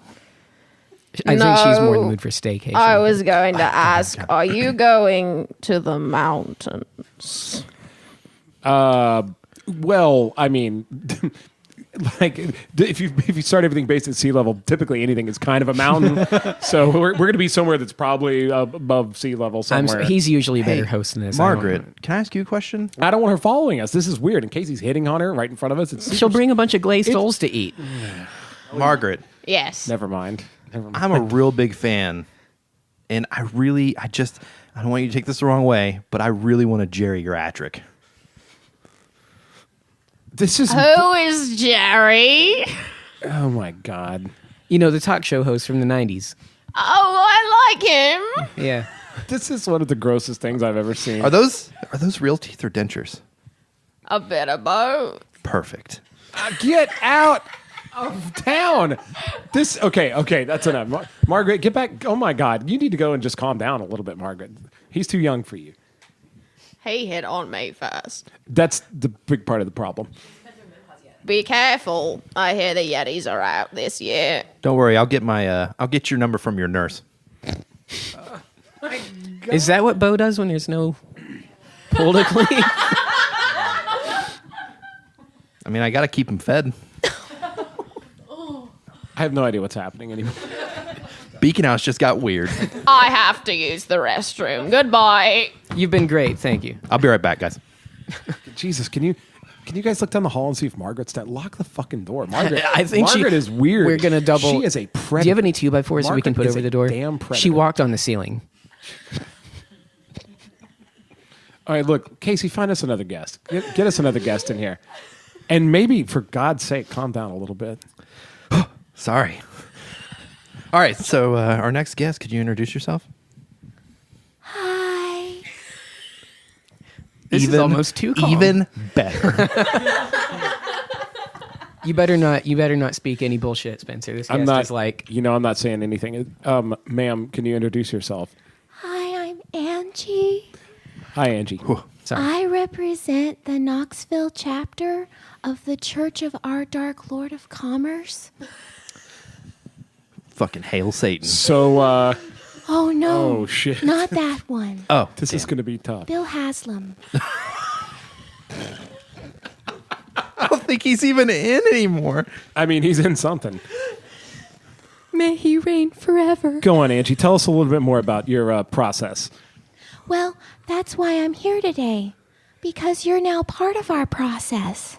I think she's more in the No. mood for staycation. I was going to ask, are you going to the mountains? Well, I mean, like if you start everything based at sea level, typically anything is kind of a mountain. So we're going to be somewhere that's probably above sea level somewhere. He's usually a better host than this. I don't know. Margaret, can I ask you a question? I don't want her following us. This is weird. In case he's hitting on her right in front of us, it's She'll bring a bunch of glazed souls to eat. Margaret, Yes. Never mind. Never mind. I'm a real big fan, and I don't want you to take this the wrong way, but I really want a geriatric. This is. Who is Jerry? Oh my god. You know, the talk show host from the 90s. Oh, I like him. Yeah. This is one of the grossest things I've ever seen. Are those real teeth or dentures? A bit of both. Perfect. Get out of town. Okay, that's enough. Margaret, get back. Oh my god. You need to go and just calm down a little bit, Margaret. He's too young for you. He hit on me first. That's the big part of the problem. Be careful. I hear the Yetis are out this year. Don't worry, I'll get your number from your nurse. Is that what Bo does when there's no pool to clean? I mean, I got to keep him fed. I have no idea what's happening anymore. Beacon House just got weird. I have to use the restroom. Goodbye. You've been great. Thank you. I'll be right back, guys. Jesus, can you guys look down the hall and see if Margaret's dead? Lock the fucking door. Margaret, I think Margaret is weird. We're going to double. She is a predator. Do you have any 2x4s that we can Margaret put is over a the door? damn predator. She walked on the ceiling. All right, look, Casey, find us another guest. Get us another guest in here. And maybe, for God's sake, calm down a little bit. Sorry. All right, so our next guest, could you introduce yourself? Hi. This is almost too calm. Even better. You better not speak any bullshit, Spencer. This I'm guest not is like, I'm not saying anything. Ma'am, can you introduce yourself? Hi, I'm Angie. Hi, Angie. sorry. I represent the Knoxville chapter of the Church of Our Dark Lord of Commerce. Fucking hail Satan. So, Oh no. Oh, shit. Not that one. Oh, this is going to be tough. Bill Haslam. I don't think he's even in anymore. I mean, he's in something. May he reign forever. Go on, Angie. Tell us a little bit more about your process. Well, that's why I'm here today. Because you're now part of our process.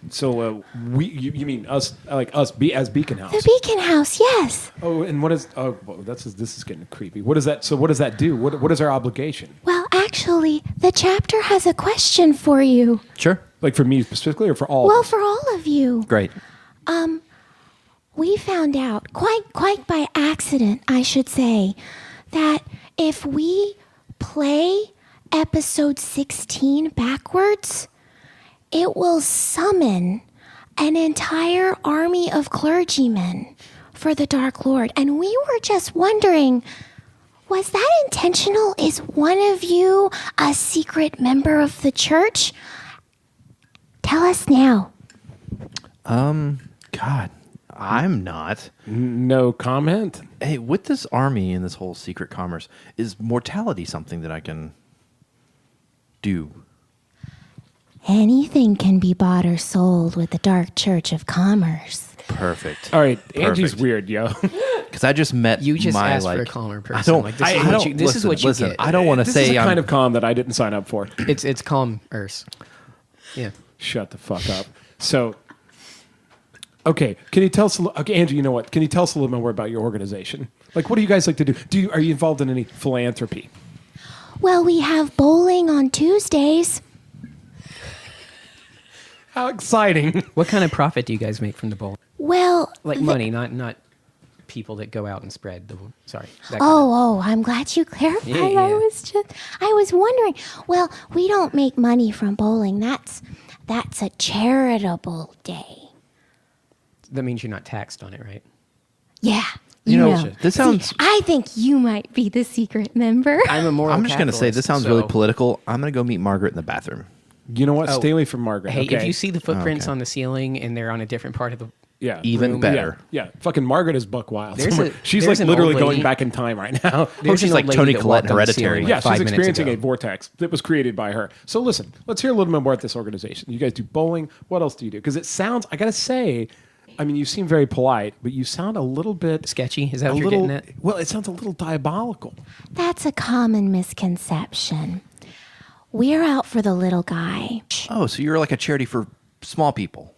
So, you mean us, as Beacon House? The Beacon House, yes. Oh, and what is? Oh, well, this is getting creepy. What is that? So, what does that do? What is our obligation? Well, actually, the chapter has a question for you. Sure. Like for me specifically, or for all? Well, for all of you. Great. We found out, quite by accident, I should say, that if we play episode 16 backwards, it will summon an entire army of clergymen for the Dark Lord. And we were just wondering, was that intentional? Is one of you a secret member of the church? Tell us now. God, I'm not. No comment. Hey, with this army and this whole secret commerce, is mortality something that I can do? Anything can be bought or sold with the Dark Church of Commerce. Perfect. All right, Angie's Perfect. weird, yo. Because I just met You just my, asked like, for a calmer person. I don't. Like, this is what you listen, get. I don't want to This say is a I'm kind of calm that I didn't sign up for. It's calm, Urs. Yeah. Shut the fuck up. So, okay, can you tell us? Okay, Angie, you know what? Can you tell us a little bit more about your organization? Like, what do you guys like to do? Are you involved in any philanthropy? Well, we have bowling on Tuesdays. How exciting. What kind of profit do you guys make from the bowling? Well, Like money, not people that go out and spread the. Sorry. that kind of- Oh, I'm glad you clarified. Yeah. I was wondering. Well, we don't make money from bowling. That's a charitable day. That means you're not taxed on it, right? Yeah. You know, know. this sounds. I think you might be the secret member. I'm a moral. I'm just going to say this sounds capitalist, really political. I'm going to go meet Margaret in the bathroom. You know what? Oh. Stay away from Margaret. Hey, okay? if you see the footprints Okay. on the ceiling and they're on a different part of the. yeah, Even room, better. Yeah, fucking Margaret is buck wild. There's a- She's there's like an literally old going lady- back in time right now. There's she's an like old lady Toni that Collette walked on the Hereditary. ceiling, like Yeah, 5 she's minutes experiencing ago. a vortex that was created by her. So listen, let's hear a little bit more about this organization. You guys do bowling. What else do you do? Because it sounds, I got to say, I mean, you seem very polite, but you sound a little bit Sketchy? Is that a what you're little, getting at? well, it sounds a little diabolical. That's a common misconception. We're out for the little guy. Oh, so you're like a charity for small people.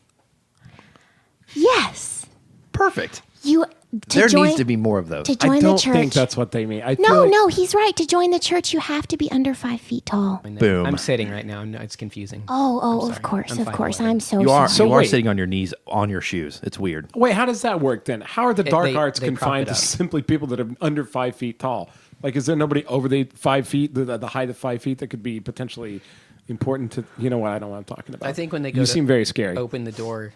Yes. Perfect. You to There join, needs to be more of those. to I join don't the church. think that's what they mean. I feel No, like- no, he's right. To join the church, you have to be under 5 feet tall. Boom. I'm sitting right now. No, it's confusing. Oh, sorry. of course, I'm of fine course. with it. I'm so You are. sorry. You are wait. sitting on your knees on your shoes. It's weird. Wait, how does that work then? How are the dark they- arts they prop confined it to up. simply people that are under 5 feet tall? Like, is there nobody over the 5 feet, the height of 5 feet, that could be potentially important to? You know what? I don't know what I'm talking about. I think when they go you to seem very scary. open the door.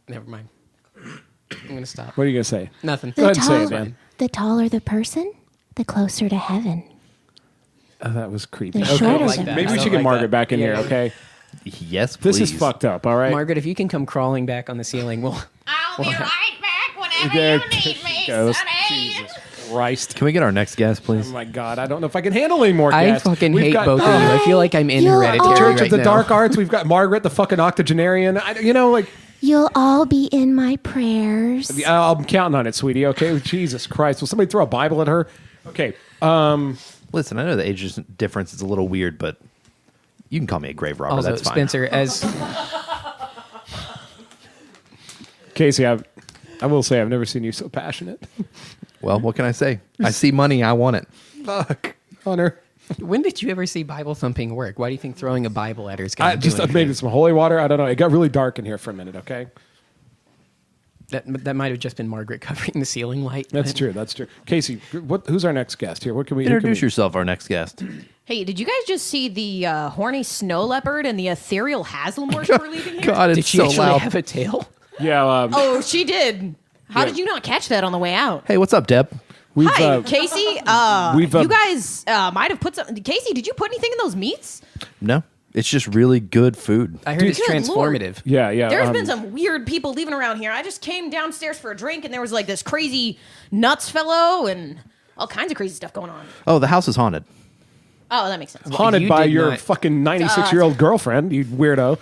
Never mind. I'm going to stop. What are you gonna say? Nothing. Go ahead and say it, tall- man. The taller the person, the closer to heaven. Oh, that was creepy. The Okay, shorter like the that. maybe I we don't should get like Margaret that. back in here. Yeah. Okay, Yes, please. this is fucked up. All right, Margaret, if you can come crawling back on the ceiling, we'll. I'll be right back whenever There you need me, goes. Sonny. Jesus Christ. Can we get our next guest, Oh please? my God, I don't know if I can handle any more I guests. fucking We've hate got both of you. I feel like I'm in You'll Hereditary all- Church right of the now. Dark Arts. We've got Margaret, the fucking octogenarian. Like, You'll all be in my prayers. I'm counting on it, sweetie. Okay, Jesus Christ. Will somebody throw a Bible at her? Okay. Listen, I know the age difference is a little weird, but you can call me a grave robber. Also, That's fine. Spencer, as Casey, I will say I've never seen you so passionate. Well, what can I say? I see money. I want it. Fuck. Hunter. when did you ever see Bible thumping work? Why do you think throwing a Bible at her is going I to just do I've anything? made some holy water. I don't know. It got really dark in here for a minute, okay? That might have just been Margaret covering the ceiling light. That's true. That's true. Casey, who's our next guest here? What can we who can Introduce we- yourself, our next guest. Hey, did you guys just see the horny snow leopard and the ethereal Haslamorph were leaving here? God, it's Did she so actually loud. have a tail? Yeah, Oh, she did. How Yeah. did you not catch that on the way out? Hey, what's up, Deb? we've Hi, Casey. we've, You guys might have put some. Casey, did you put anything in those meats? No, it's just really good food. I heard it's Good Lord. transformative. yeah. There's been some weird people leaving around here. I just came downstairs for a drink, and there was like this crazy nuts fellow and all kinds of crazy stuff going on. Oh, the house is haunted. Oh, that makes sense. haunted you by did your not- fucking 96-year-old girlfriend, you weirdo.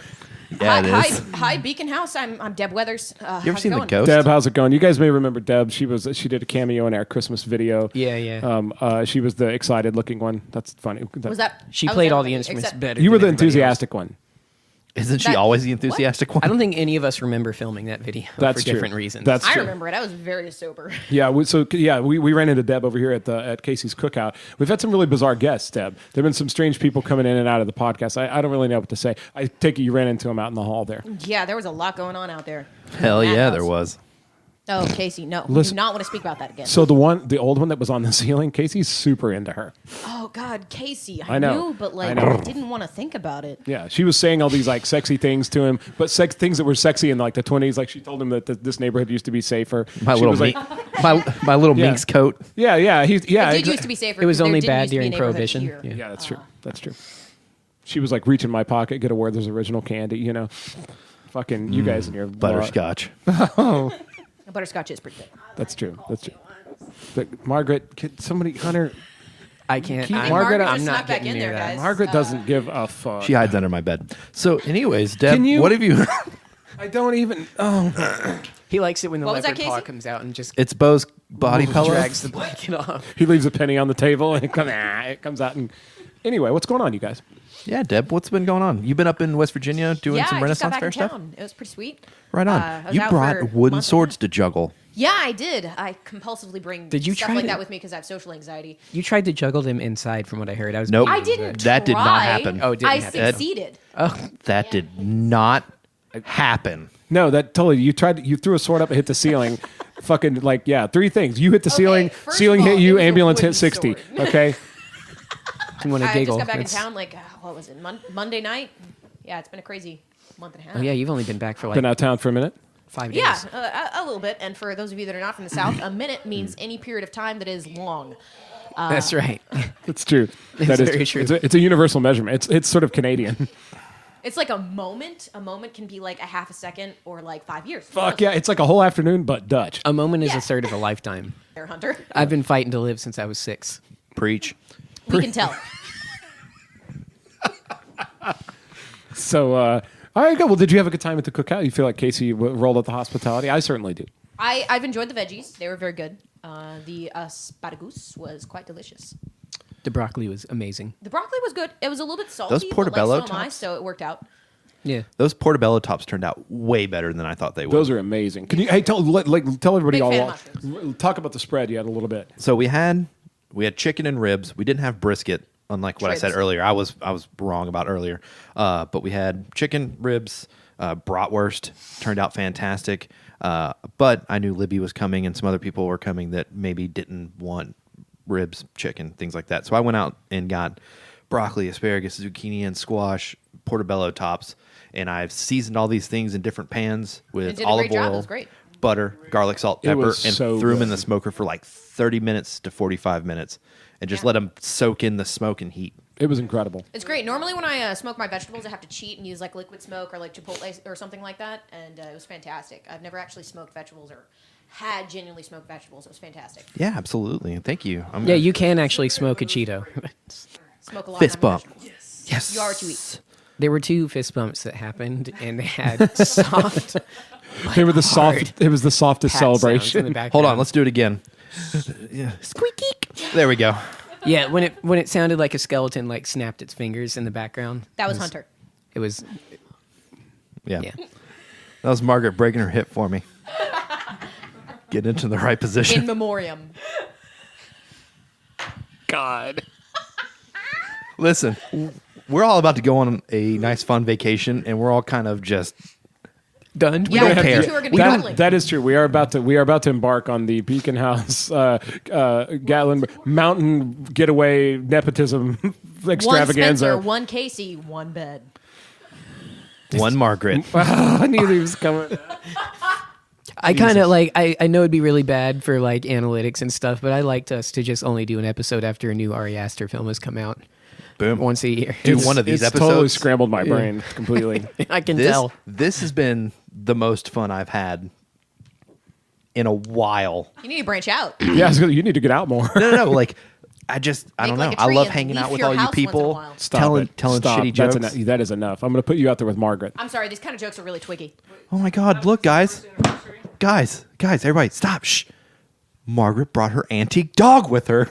Yeah, it is. Hi, Beacon House. I'm Deb Weathers. You ever how's seen it The going? Ghost? Deb, how's it going? You guys may remember Deb. She did a cameo in our Christmas video. Yeah. She was the excited-looking one. That's funny. Was that? She I was played there all the already, instruments except- better. You were the than everybody else. enthusiastic one. Isn't she That- always the enthusiastic one? I don't think any of us remember filming that video That's for true. different reasons. That's I true. remember it. I was very sober. Yeah, we ran into Deb over here at Casey's Cookout. We've had some really bizarre guests, Deb. There've been some strange people coming in and out of the podcast. I don't really know what to say. I take it you ran into them out in the hall there. Yeah, there was a lot going on out there. Hell yeah, Madhouse. there was. Oh, Casey, no. Listen- Do not want to speak about that again. So the old one that was on the ceiling, Casey's super into her. Oh God, Casey, I I know. knew, but I like know. I didn't want to think about it. Yeah, she was saying all these like sexy things to him, but things that were sexy in like the 20s. Like she told him that this neighborhood used to be safer. My She little was like, my little Yeah. minx coat. yeah, It did exa- used to be safer. It was because only there didn't bad used to be during a neighborhood Prohibition. here. Yeah. Yeah, that's true. That's true. She was like reach in my pocket, get a Werther's original candy. You know, fucking you guys and your Butterscotch. Butterscotch is pretty good. That's true. That's true. But Margaret, can somebody, Hunter? I can't. Keep I'm, Margaret, I'm just not snuck back getting in near there, that. guys. Margaret doesn't give a fuck. She hides under my bed. So, anyways, Deb, Can you- what have you? I don't even. Oh, He likes it when the What was that, leopard paw Casey? comes out and just It's Bo's body pillow. drags the blanket off. he leaves a penny on the table and it comes out. And anyway, what's going on, you guys? Yeah, Deb, what's been going on? You've been up in West Virginia doing Yeah, some I just got Renaissance back Fair in stuff. town. It was pretty sweet. Right on. I was You out brought for a wooden month swords to juggle. Yeah, I did. I compulsively bring Did you stuff try like to- that with me because I have social anxiety. You tried to juggle them inside, from what I heard. I was. Nope. I didn't. That did not try. happen. Oh, it didn't I happen. succeeded. That did not happen. No, that totally. You threw a sword up and hit the ceiling. Fucking three things. You hit the ceiling. first Ceiling of all, hit you. it was a Ambulance hit wooden 60. sword. Okay. You want to I giggle? just got back in That's- town. What was it? Monday night. Yeah, it's been a crazy month and a half. Oh yeah, you've only been back for like Been out of town for a minute. 5 days. Yeah, a little bit. And for those of you that are not from the South, a minute means any period of time that is long. That's right. It's true. That is very true. It's a universal measurement. It's sort of Canadian. It's like a moment. A moment can be like a half a second or like 5 years. Fuck yeah! It's like a whole afternoon, but Dutch. A moment is Yeah. a third of a lifetime. Bear Hunter. I've been fighting to live since I was 6. Preach. We can tell. So, all right, good. Well, did you have a good time at the cookout? You feel like Casey rolled out the hospitality? I certainly do. I've enjoyed the veggies. They were very good. The asparagus was quite delicious. The broccoli was amazing. The broccoli was good. It was a little bit salty. Those but, portobello like, so am I, tops? so it worked out. Yeah. Those portobello tops turned out way better than I thought they would. Those are amazing. Can you tell everybody Big all fan of mushrooms. talk about the spread you had a little bit. So we had chicken and ribs. We didn't have brisket, unlike what I said Ribs. earlier. I was wrong about earlier. But we had chicken, ribs, bratwurst. Turned out fantastic. But I knew Libby was coming and some other people were coming that maybe didn't want ribs, chicken, things like that. So I went out and got broccoli, asparagus, zucchini, and squash, portobello tops. And I've seasoned all these things in different pans with did a olive great job. It oil, was great. butter, garlic, salt, It pepper, was and so threw them in good. the smoker for like 30 minutes to 45 minutes and just let them soak in the smoke and heat. It was incredible. It's great. Normally, when I smoke my vegetables, I have to cheat and use like liquid smoke or like chipotle or something like that, and it was fantastic. I've never actually smoked vegetables or had genuinely smoked vegetables. It was fantastic. Yeah, absolutely. Thank you. Yeah, you can actually smoke a Cheeto. Smoke a lot. Fist of my bump. vegetables. Yes. You are what you eat. There were 2 fist bumps that happened, and they had soft. They were the soft. It was the softest pat sounds in the celebration. background. Hold on, let's do it again. Yeah. Squeaky. There we go. Yeah, when it sounded like a skeleton like snapped its fingers in the background. That was Hunter. It was Yeah. yeah. That was Margaret breaking her hip for me. Get into the right In position. memoriam. God. Listen, we're all about to go on a nice fun vacation and we're all kind of just Done. Yeah, don't you care. two are going to be traveling. That is true. We are about to embark on the Beacon House Gatlin Mountain Getaway Nepotism One Extravaganza. Spencer, one Casey, one bed. one Margaret. I knew he was coming. I kind of like. I know it'd be really bad for like analytics and stuff, but I liked us to just only do an episode after a new Ari Aster film has come out. Boom. Once a year. Do one of these It's episodes. totally scrambled my brain completely. I can This, tell. this has been the most fun I've had in a while. You need to branch out. Yeah, you need to get out more. No. Like, I don't Make know. like a I tree love and hanging leave out with your all you house once in a people. while. Stop telling it. telling Stop. shitty That's jokes. that is enough. I'm going to put you out there with Margaret. I'm sorry, these kind of jokes are really twiggy. Oh my God! Look, guys, everybody, stop! Shh. Margaret brought her antique dog with her.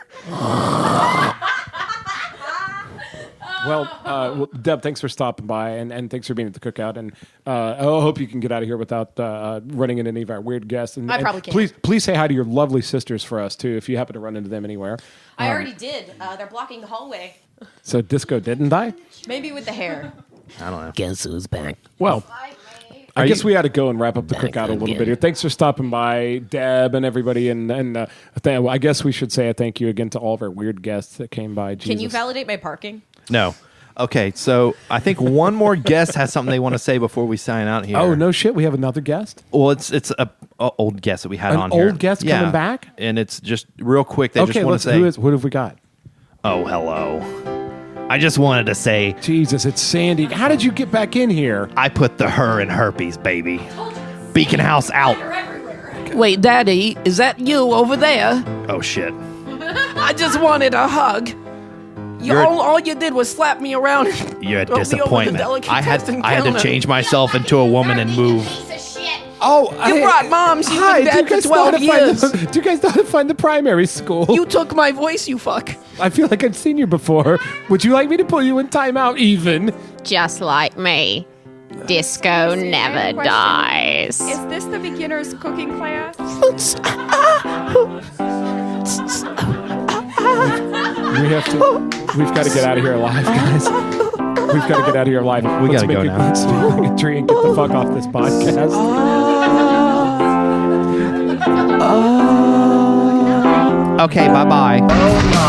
Well, Deb, thanks for stopping by, and thanks for being at the cookout. And I hope you can get out of here without running into any of our weird guests. And, I and probably can. Please say hi to your lovely sisters for us too, if you happen to run into them anywhere. I already did. They're blocking the hallway. So Disco didn't die. Maybe with the hair. I don't know. Guess who's back? Well, I guess we ought to go and wrap up the cookout a little bit here. Thanks for stopping by, Deb, and everybody. And I guess we should say a thank you again to all of our weird guests that came by. Can you Jesus. validate my parking? No. Okay, so I think one more guest has something they want to say before we sign out here. Oh no shit! We have another guest. Well, it's a old guest that we had An on here. old guest coming back? and it's just real quick. They just Okay, want to let's. say, What have we got? "Oh, hello." I just wanted to say Jesus, it's Sandy. How did you get back in here? I put the her in herpes, baby. Beacon House out. Wait, Daddy, is that you over there? Oh shit. I just wanted a hug. You're- All you did was slap me around. You're a Throw me over the disappointment. I had delicatessen to counter. change myself into a woman and move. Oh, You brought moms. You've Hi, been do you dead for guys know how 12 to find years. do you guys know how to find the primary school? You took my voice, you fuck. I feel like I've seen you before. Would you like me to put you in timeout even? Just like me. Disco never dies. Is this the beginner's cooking class? We've got to get out of here alive, guys. We've got to get out of here live. We Let's gotta go make now. Let's make a tree and get the fuck off this podcast. Okay, bye-bye.